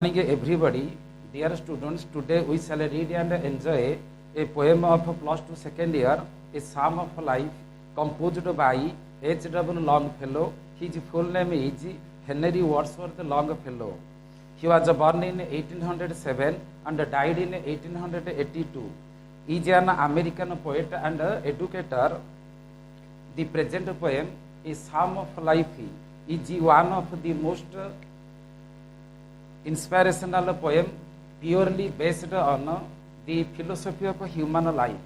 Morning everybody, dear students, today we shall read and enjoy a poem of plus 2 second year, A Psalm of Life, composed by H.W. Longfellow. His full name is Henry Wadsworth Longfellow. He was born in 1807 and died in 1882. He is an American poet and educator. The present poem, A Psalm of Life, is one of the most inspirational poem purely based on the philosophy of human life.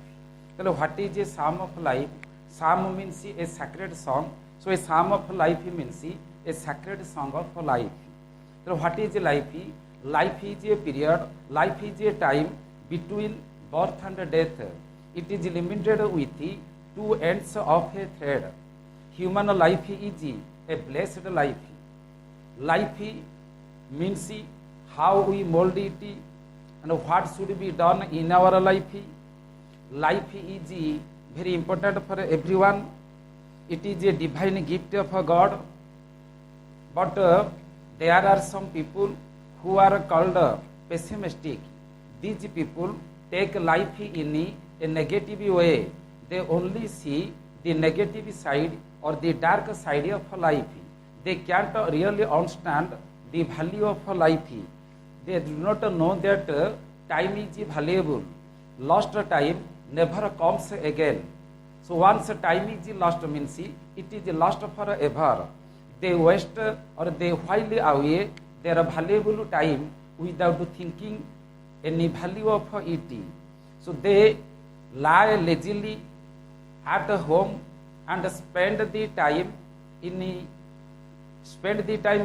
So what is a psalm of life? Psalm means a sacred song. So a psalm of life means a sacred song of life. So what is life? Life is a period, life is a time between birth and death. It is limited with two ends of a thread. Human life is a blessed life. Life means how we mold it and what should be done in our life. Life is very important for everyone. It is a divine gift of God. But there are some people who are called pessimistic. These people take life in a negative way. They only see the negative side or the dark side of life. They can't really understand the value of life. They do not know that time is valuable. Lost time never comes again. So once time is lost means it is lost forever. They waste or they while away their valuable time without thinking any value of it. So they lie lazily at home and spend the time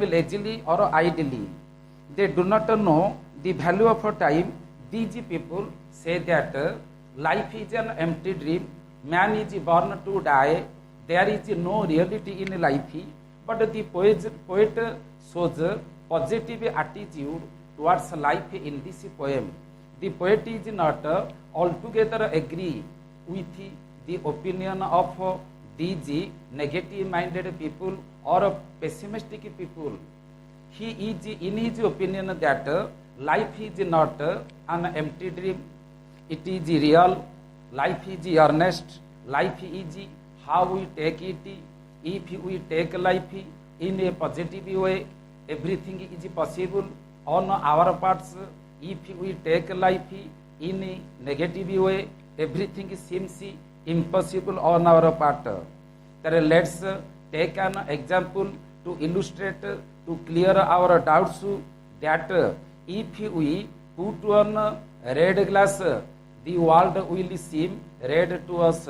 lazily or idly. They do not know the value of time. These people say that life is an empty dream. Man is born to die. There is no reality in life. But the poet shows positive attitude towards life in this poem. The poet is not altogether agree with the opinion of these negative-minded people or pessimistic people. He is in his opinion that life is not an empty dream. It is real. Life is earnest. Life is how we take it. If we take life in a positive way, everything is possible on our parts. If we take life in a negative way, everything seems impossible on our part. Then let's take an example to illustrate, to clear our doubts, that if we put on red glass, the world will seem red to us.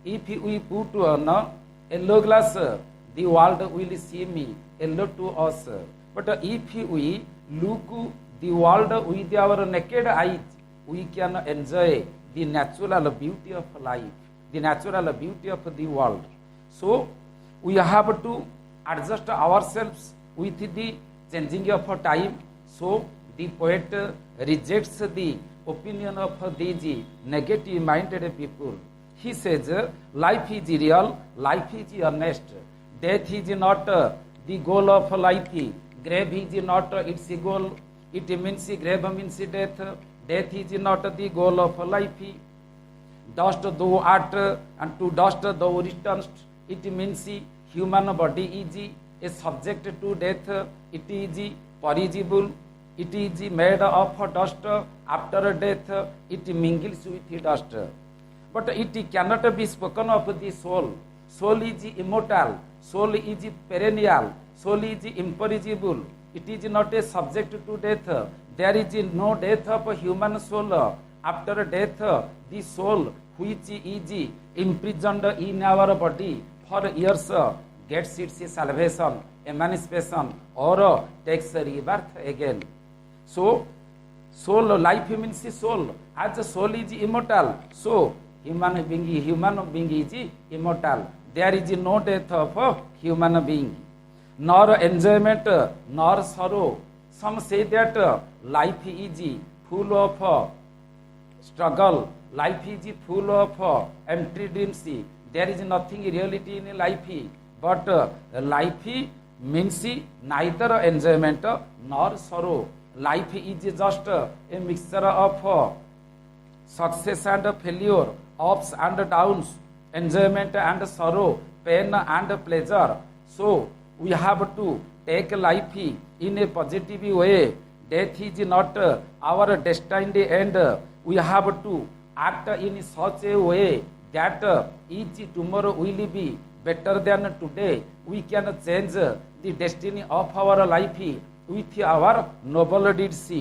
If we put on yellow glass, the world will seem yellow to us. But if we look the world with our naked eyes, we can enjoy the natural beauty of life, the natural beauty of the world. So we have to adjust ourselves with the changing of time. So the poet rejects the opinion of these negative-minded people. He says, life is real, life is earnest. Death is not the goal of life. Grave is not its goal. It means grave means death. Death is not the goal of life. Dust thou art, and to dust thou returnest. It means human body is a subject to death. It is perishable. It is made of dust. After death, it mingles with dust. But it cannot be spoken of the soul. Soul is immortal. Soul is perennial. Soul is imperishable. It is not a subject to death. There is no death of human soul. After death, the soul which is imprisoned in our body for years gets its salvation, emancipation, or takes rebirth again. So, soul, life means soul. As the soul is immortal, so human being is immortal. There is no death of human being, nor enjoyment, nor sorrow. Some say that life is full of struggle, life is full of empty dreams. There is nothing reality in life. But life means neither enjoyment nor sorrow. life is just a mixture of success and failure, ups and downs, enjoyment and sorrow, pain and pleasure. So we have to take life in a positive way. Death is not our destined end. We have to act in such a way that each tomorrow will be better than today. We can change the destiny of our life with our noble deeds.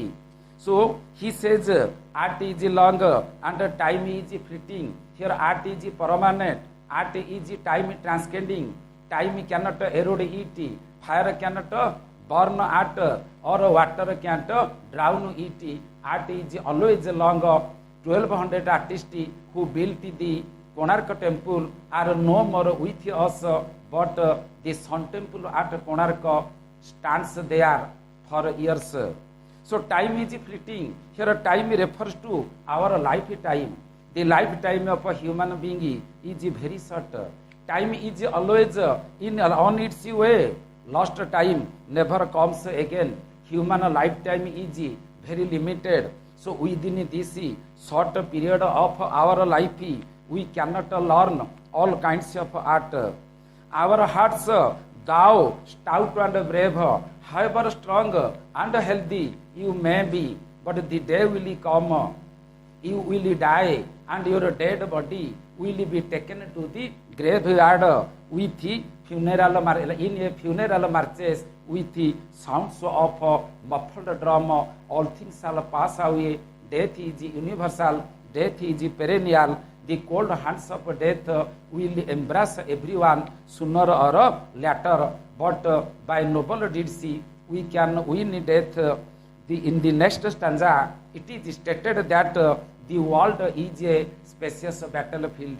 So he says, art is long and time is fleeting. Here art is permanent, art is time transcending. Time cannot erode it, fire cannot burn art, or water can't drown it. Art is always long. 1200 artists who built the Konark temple are no more with us, but the Sun temple at Konark stands there for years. So time is fleeting. Here time refers to our lifetime. The lifetime of a human being is very short. Time is always on its way. Lost time never comes again. Human lifetime is very limited. So within this short period of our life, we cannot learn all kinds of art. Our hearts, thou stout and brave, however strong and healthy you may be, but the day will come, you will die, and your dead body will be taken to the graveyard with funeral in a funeral marches with the sounds of muffled drum. All things shall pass away. Death is universal. Death is perennial. The cold hands of death will embrace everyone sooner or later. But by noble deeds we can win death. In the next stanza, it is stated that the world is a spacious battlefield.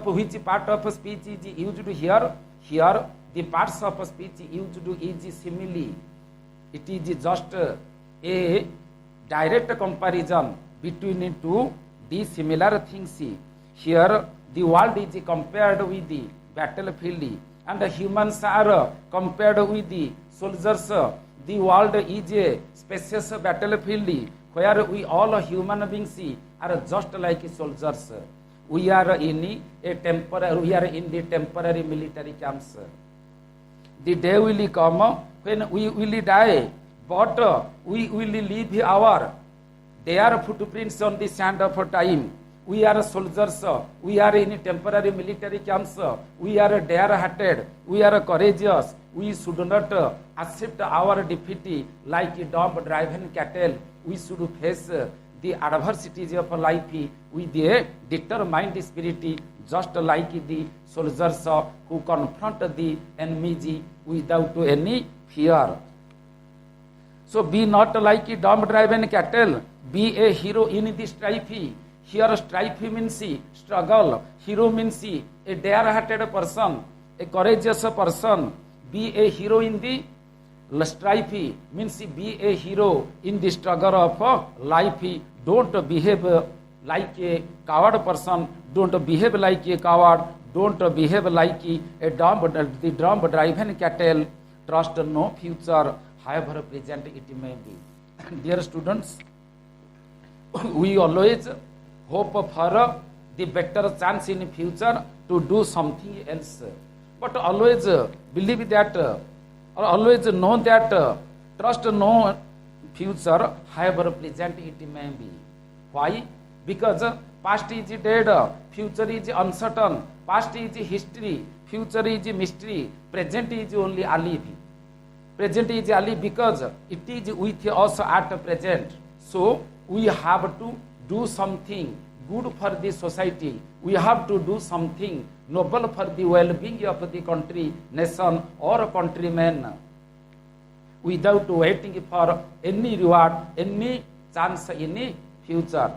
Which part of speech is used here? Here, the parts of speech used is simile. It is just a direct comparison between two dissimilar things. Here, the world is compared with the battlefield, and the humans are compared with the soldiers. The world is a spacious battlefield where we all human beings are just like soldiers. We are in the temporary military camps. The day will come when we will die, but we will leave our their footprints on the sand of time. We are soldiers. We are in temporary military camps. We are dare-hearted. We are courageous. We should not accept our defeat like a dumb-driven cattle. We should face the adversities of life with a determined spirit, just like the soldiers who confront the enemy without any fear. So be not like a dumb-driven cattle. Be a hero in the strife. Here strife means struggle. Hero means a dare-hearted person, a courageous person. Be a hero in the strife means be a hero in the struggle of life. Don't behave like a coward person. Don't behave like a coward. Don't behave like a dumb-driven cattle. Trust no future, however present it may be. Dear students, we always hope for the better chance in future to do something else. But always believe that, or always know that, trust no future, however pleasant it may be. Why? Because past is dead, future is uncertain, past is history, future is mystery, present is only alive. Present is alive because it is with us at present. So we have to do something good for the society. We have to do something noble for the well-being of the country, nation, or countrymen, without waiting for any reward, any chance in future.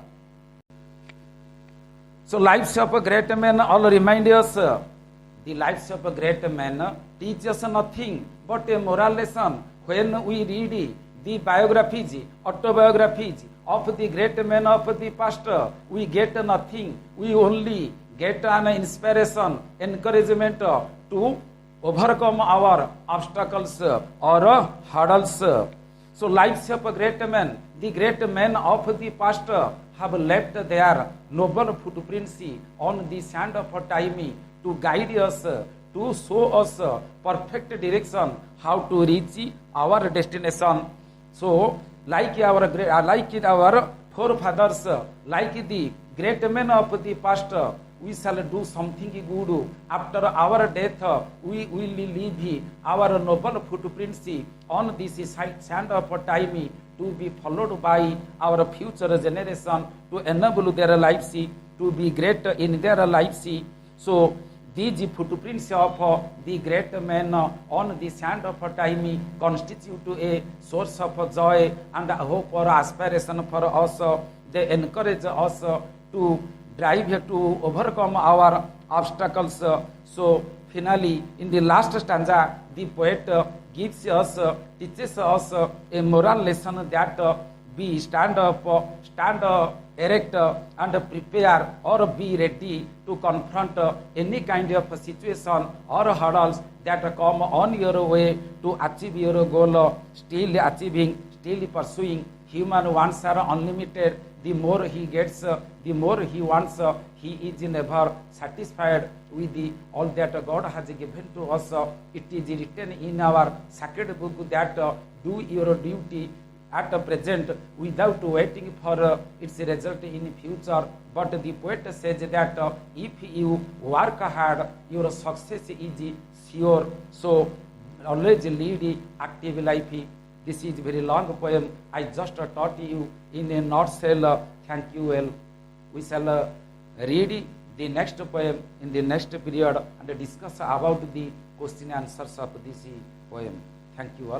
So lives of great men all remind us. The lives of great men teach us nothing but a moral lesson. When we read the biographies, autobiographies of the great men of the past, we get nothing. We only get an inspiration, encouragement to overcome our obstacles or hurdles. So lives of great men, the great men of the past have left their noble footprints on the sand of time to guide us, to show us perfect direction how to reach our destination. So like our forefathers, like the great men of the past, we shall do something good. After our death, we will leave our noble footprints on this sand of time to be followed by our future generation to enable their lives to be great in their lives. So these footprints of the great men on the sand of time constitute a source of joy and hope or aspiration for us. They encourage us to drive to overcome our obstacles. So finally, in the last stanza, the poet gives us, teaches us a moral lesson that we stand erect and prepare or be ready to confront any kind of situation or hurdles that come on your way to achieve your goal. Still achieving, still pursuing. Human wants are unlimited. The more he gets, the more he wants. He is never satisfied with all that God has given to us. It is written in our sacred book that do your duty at present without waiting for its result in future. But the poet says that if you work hard, your success is sure. So always lead active life. This is very long poem. I just taught you in a nutshell. Thank you well. We shall read the next poem in the next period and discuss about the question answers of this poem. Thank you all.